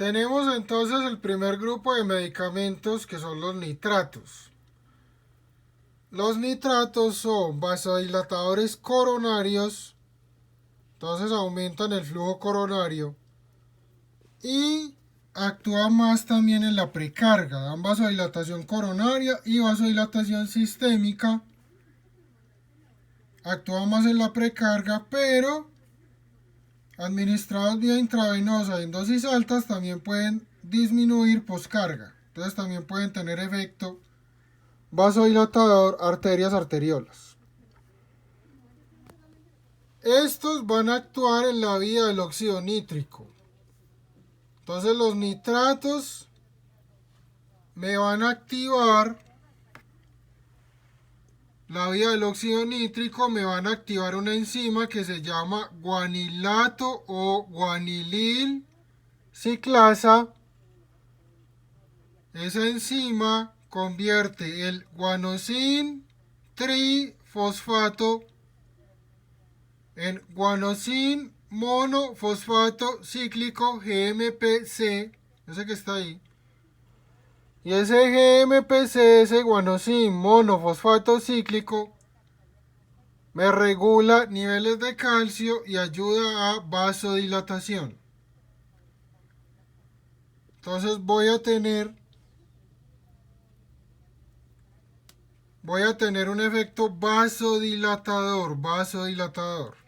Tenemos entonces el primer grupo de medicamentos que son los nitratos. Los nitratos son vasodilatadores coronarios, entonces aumentan el flujo coronario y actúan más también en la precarga, dan vasodilatación coronaria y vasodilatación sistémica. Actúan más en la precarga, pero administrados vía intravenosa en dosis altas también pueden disminuir poscarga. Entonces también pueden tener efecto vasodilatador arterias arteriolas. Estos van a actuar en la vía del óxido nítrico. Entonces los nitratos me van a activar la vía del óxido nítrico, me van a activar una enzima que se llama guanilato o guanilil ciclasa. Esa enzima convierte el guanosin trifosfato en guanosin monofosfato cíclico GMPC, ese que está ahí. Y ese GMPC, ese guanosin monofosfato cíclico, me regula niveles de calcio y ayuda a vasodilatación. Entonces voy a tener un efecto vasodilatador.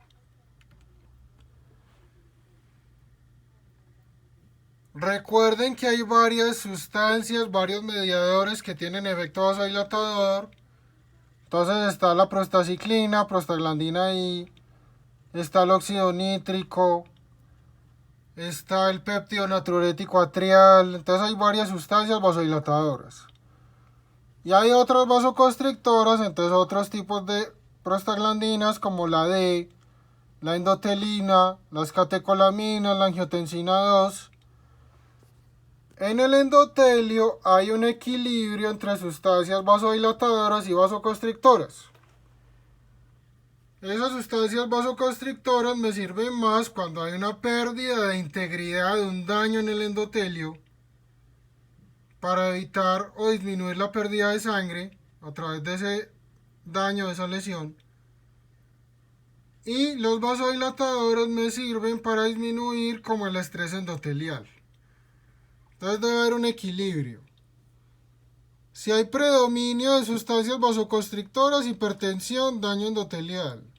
Recuerden que hay varias sustancias, varios mediadores que tienen efecto vasodilatador. Entonces está la prostaciclina, prostaglandina I, está el óxido nítrico, está el péptido natriurético atrial. Entonces hay varias sustancias vasodilatadoras. Y hay otras vasoconstrictoras, entonces otros tipos de prostaglandinas como la D, la endotelina, las catecolaminas, la angiotensina 2. En el endotelio hay un equilibrio entre sustancias vasodilatadoras y vasoconstrictoras. Esas sustancias vasoconstrictoras me sirven más cuando hay una pérdida de integridad, un daño en el endotelio, para evitar o disminuir la pérdida de sangre a través de ese daño, de esa lesión. Y los vasodilatadores me sirven para disminuir como el estrés endotelial. Entonces debe haber un equilibrio. Si hay predominio de sustancias vasoconstrictoras, hipertensión, daño endotelial.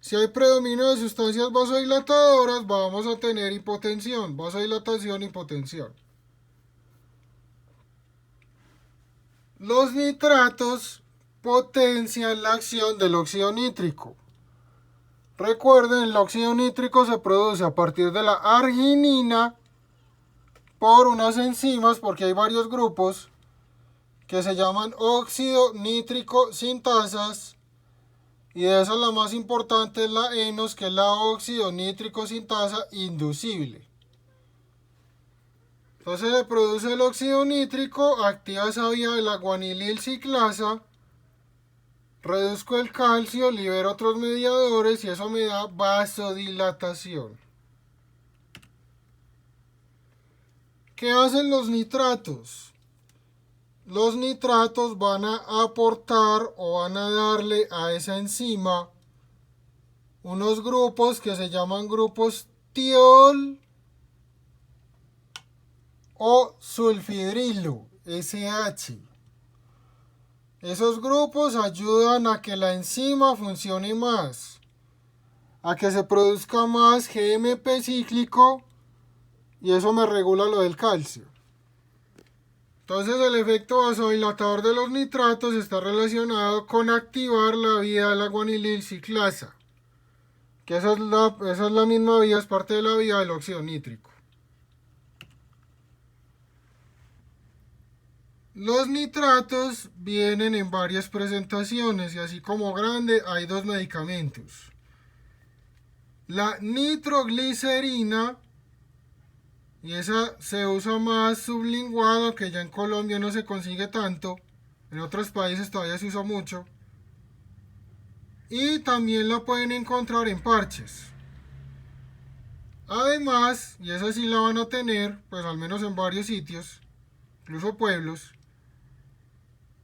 Si hay predominio de sustancias vasodilatadoras, vamos a tener hipotensión, vasodilatación, hipotensión. Los nitratos potencian la acción del óxido nítrico. Recuerden, el óxido nítrico se produce a partir de la arginina por unas enzimas, porque hay varios grupos que se llaman óxido nítrico sintasas, y de esas la más importante es la ENOS, que es la óxido nítrico sintasa inducible. Entonces se produce el óxido nítrico, activa esa vía de la guanilil ciclasa, reduzco el calcio, libero otros mediadores y eso me da vasodilatación. ¿Qué hacen los nitratos? Los nitratos van a aportar o van a darle a esa enzima unos grupos que se llaman grupos tiol o sulfidrilo, SH. Esos grupos ayudan a que la enzima funcione más, a que se produzca más GMP cíclico, y eso me regula lo del calcio. Entonces el efecto vasodilatador de los nitratos está relacionado con activar la vía de la guanilil ciclasa, que esa es la misma vía, es parte de la vía del óxido nítrico. Los nitratos vienen en varias presentaciones y así como grande hay dos medicamentos. La nitroglicerina, y esa se usa más sublingual, que ya en Colombia no se consigue tanto, en otros países todavía se usa mucho. Y también la pueden encontrar en parches. Además, y esa sí la van a tener, pues al menos en varios sitios, incluso pueblos,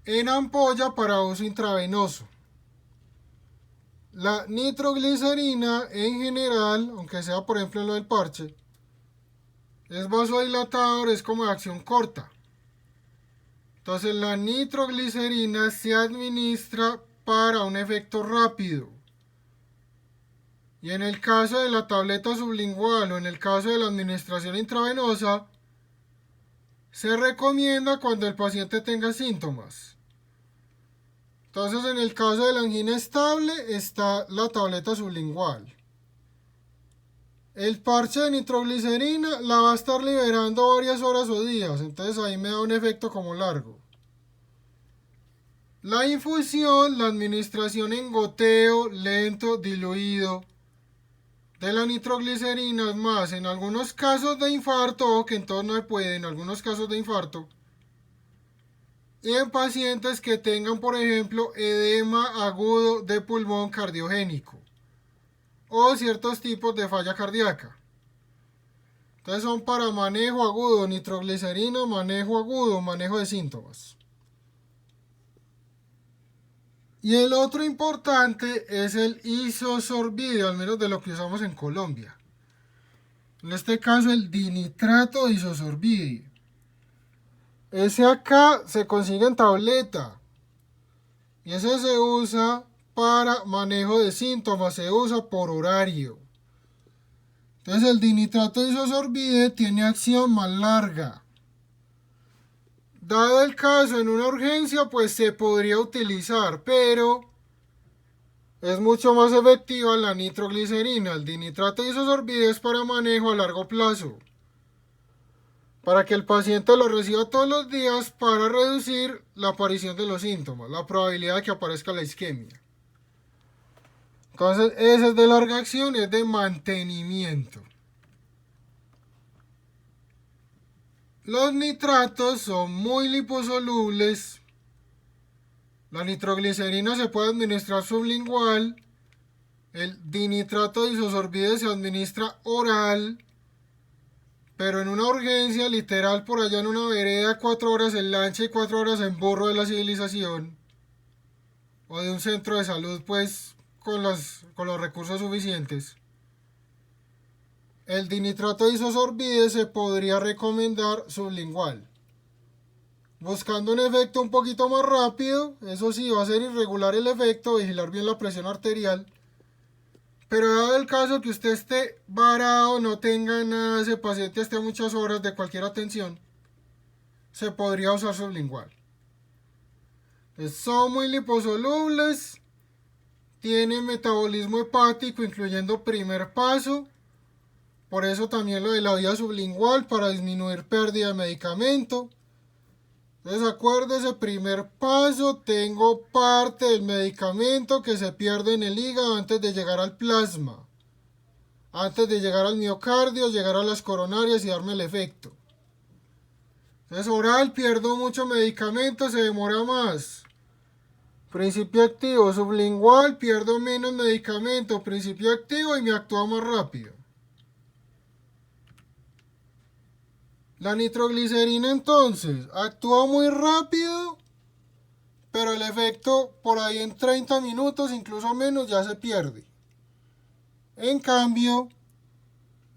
en ampolla para uso intravenoso. La nitroglicerina en general, aunque sea por ejemplo en lo del parche, es vasodilatador, es como de acción corta. Entonces la nitroglicerina se administra para un efecto rápido. Y en el caso de la tableta sublingual o en el caso de la administración intravenosa, se recomienda cuando el paciente tenga síntomas. Entonces en el caso de la angina estable está la tableta sublingual. El parche de nitroglicerina la va a estar liberando varias horas o días, entonces ahí me da un efecto como largo. La infusión, la administración en goteo lento, diluido de la nitroglicerina, es más, en algunos casos de infarto, que en todos no se puede, en algunos casos de infarto, y en pacientes que tengan, por ejemplo, edema agudo de pulmón cardiogénico o ciertos tipos de falla cardíaca. Entonces son para manejo agudo, nitroglicerina, manejo agudo, manejo de síntomas. Y el otro importante es el isosorbide, al menos de lo que usamos en Colombia. En este caso el dinitrato de isosorbide. Ese acá se consigue en tableta. Y ese se usa para manejo de síntomas, se usa por horario. Entonces el dinitrato de isosorbide tiene acción más larga. Dado el caso en una urgencia, pues se podría utilizar, pero es mucho más efectiva la nitroglicerina. El dinitrato de isosorbide es para manejo a largo plazo, para que el paciente lo reciba todos los días para reducir la aparición de los síntomas, la probabilidad de que aparezca la isquemia. Entonces, ese es de larga acción, es de mantenimiento. Los nitratos son muy liposolubles. La nitroglicerina se puede administrar sublingual. El dinitrato de isosorbide se administra oral. Pero en una urgencia, literal, por allá en una vereda, 4 horas en lancha y 4 horas en burro de la civilización, o de un centro de salud, pues, con los recursos suficientes, el dinitrato de isosorbide se podría recomendar sublingual. Buscando un efecto un poquito más rápido, eso sí, va a ser irregular el efecto, vigilar bien la presión arterial. Pero dado el caso que usted esté varado, no tenga nada, ese paciente esté muchas horas de cualquier atención, se podría usar sublingual. Son muy liposolubles, tienen metabolismo hepático, incluyendo primer paso. Por eso también lo de la vía sublingual para disminuir pérdida de medicamento. Entonces acuérdese, primer paso, tengo parte del medicamento que se pierde en el hígado antes de llegar al plasma, antes de llegar al miocardio, llegar a las coronarias y darme el efecto. Entonces oral pierdo mucho medicamento, se demora más. Principio activo, sublingual pierdo menos medicamento, principio activo y me actúa más rápido. La nitroglicerina entonces actúa muy rápido, pero el efecto por ahí en 30 minutos, incluso menos, ya se pierde. En cambio,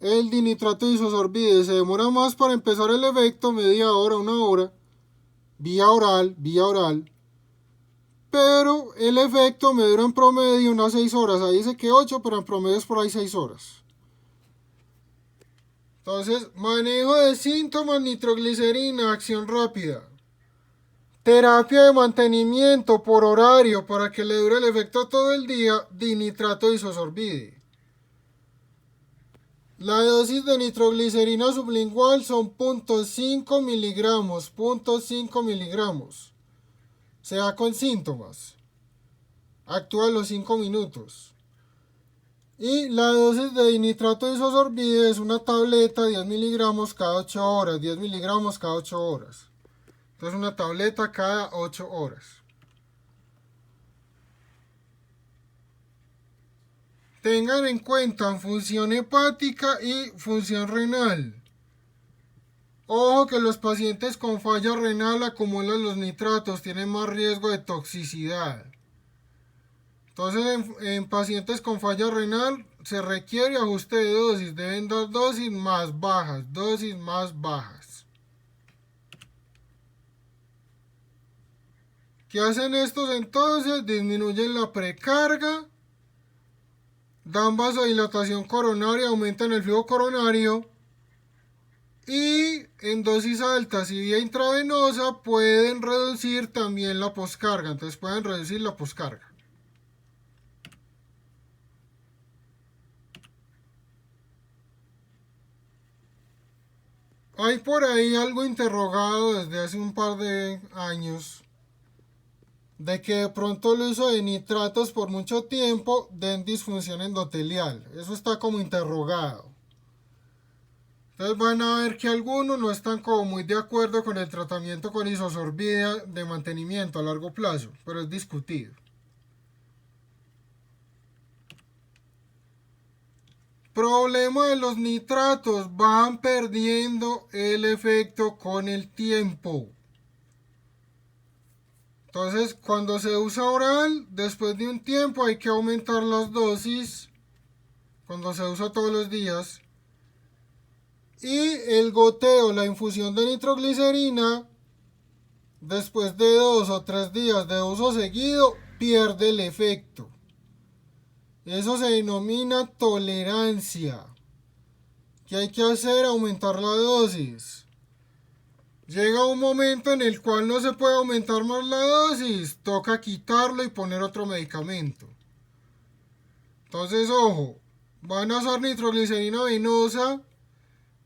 el dinitrato de isosorbide se demora más para empezar el efecto, media hora, una hora, vía oral, pero el efecto me dura en promedio unas 6 horas. Ahí dice que 8, pero en promedio es por ahí 6 horas. Entonces, manejo de síntomas, nitroglicerina, acción rápida. Terapia de mantenimiento por horario para que le dure el efecto todo el día, dinitrato de isosorbide. La dosis de nitroglicerina sublingual son 0.5 miligramos, 0.5 miligramos. Se da con síntomas. Actúa a los 5 minutos. Y la dosis de dinitrato de isosorbide es una tableta, 10 miligramos cada 8 horas, 10 miligramos cada 8 horas. Entonces una tableta cada 8 horas. Tengan en cuenta función hepática y función renal. Ojo que los pacientes con falla renal acumulan los nitratos, tienen más riesgo de toxicidad. Entonces en pacientes con falla renal se requiere ajuste de dosis, deben dar dosis más bajas. ¿Qué hacen estos entonces? Disminuyen la precarga, dan vasodilatación coronaria, aumentan el flujo coronario y en dosis altas y vía intravenosa pueden reducir también la poscarga, entonces pueden reducir la poscarga. Hay por ahí algo interrogado desde hace un par de años de que de pronto el uso de nitratos por mucho tiempo den disfunción endotelial. Eso está como interrogado. Entonces van a ver que algunos no están como muy de acuerdo con el tratamiento con isosorbida de mantenimiento a largo plazo, pero es discutido. Problema de los nitratos, van perdiendo el efecto con el tiempo. Entonces, cuando se usa oral, después de un tiempo hay que aumentar las dosis, cuando se usa todos los días. Y el goteo, la infusión de nitroglicerina, después de 2 o 3 días de uso seguido, pierde el efecto. Eso se denomina tolerancia. ¿Qué hay que hacer? Aumentar la dosis. Llega un momento en el cual no se puede aumentar más la dosis, toca quitarlo y poner otro medicamento. Entonces, ojo, van a usar nitroglicerina venosa,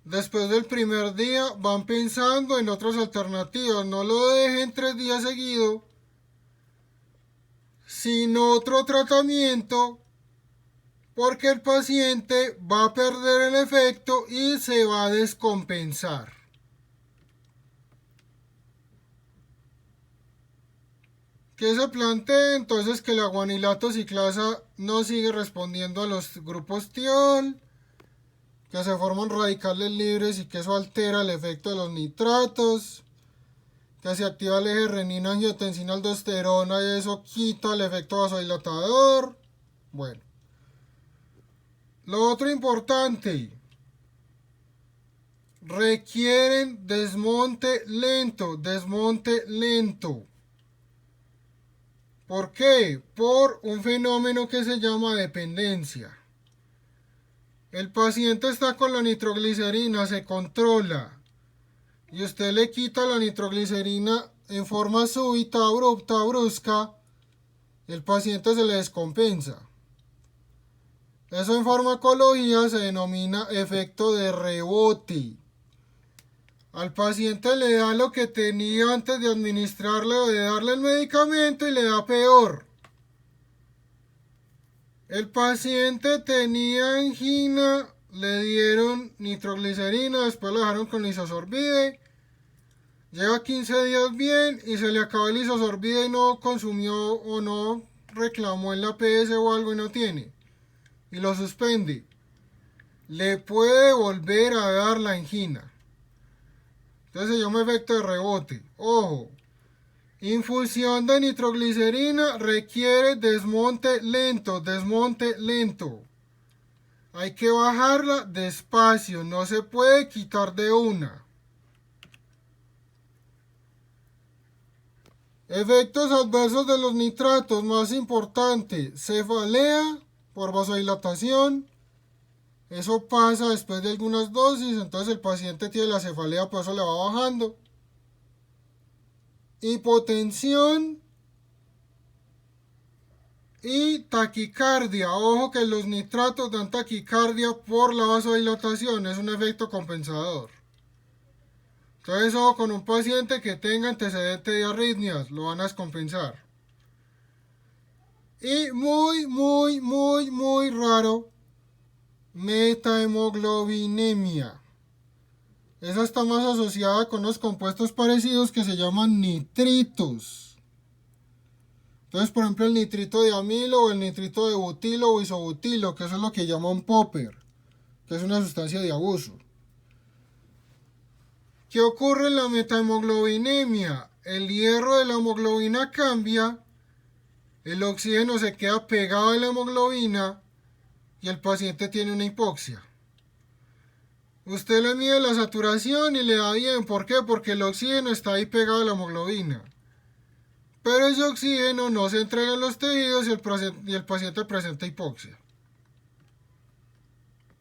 después del primer día van pensando en otras alternativas, no lo dejen 3 días seguidos, sin otro tratamiento, porque el paciente va a perder el efecto y se va a descompensar. ¿Qué se plantea? Entonces que la guanilato ciclasa no sigue respondiendo a los grupos tiol, que se forman radicales libres y que eso altera el efecto de los nitratos, que se activa el eje renina, angiotensina, aldosterona y eso quita el efecto vasodilatador. Bueno, lo otro importante, requieren desmonte lento. ¿Por qué? Por un fenómeno que se llama dependencia. El paciente está con la nitroglicerina, se controla, y usted le quita la nitroglicerina en forma súbita, abrupta, brusca, el paciente se le descompensa. Eso en farmacología se denomina efecto de rebote. Al paciente le da lo que tenía antes de administrarle o de darle el medicamento y le da peor. El paciente tenía angina, le dieron nitroglicerina, después lo dejaron con isosorbide. Lleva 15 días bien y se le acabó el isosorbide y no consumió o no reclamó en la PS o algo y no tiene. Y lo suspende. Le puede volver a dar la angina. Entonces se llama efecto de rebote. Ojo, infusión de nitroglicerina requiere desmonte lento. Hay que bajarla despacio, no se puede quitar de una. Efectos adversos de los nitratos, más importante, cefalea por vasodilatación. Eso pasa después de algunas dosis, entonces el paciente tiene la cefalea, por eso le va bajando. Hipotensión y taquicardia. Ojo que los nitratos dan taquicardia por la vasodilatación, es un efecto compensador. Entonces, ojo con un paciente que tenga antecedente de arritmias, lo van a descompensar. Y muy raro, metahemoglobinemia. Esa está más asociada con los compuestos parecidos que se llaman nitritos. Entonces, por ejemplo, el nitrito de amilo o el nitrito de butilo o isobutilo, que eso es lo que llaman popper, que es una sustancia de abuso. ¿Qué ocurre en la metahemoglobinemia? El hierro de la hemoglobina cambia, el oxígeno se queda pegado a la hemoglobina y el paciente tiene una hipoxia. Usted le mide la saturación y le da bien. ¿Por qué? Porque el oxígeno está ahí pegado a la hemoglobina. Pero ese oxígeno no se entrega en los tejidos y el paciente presenta hipoxia.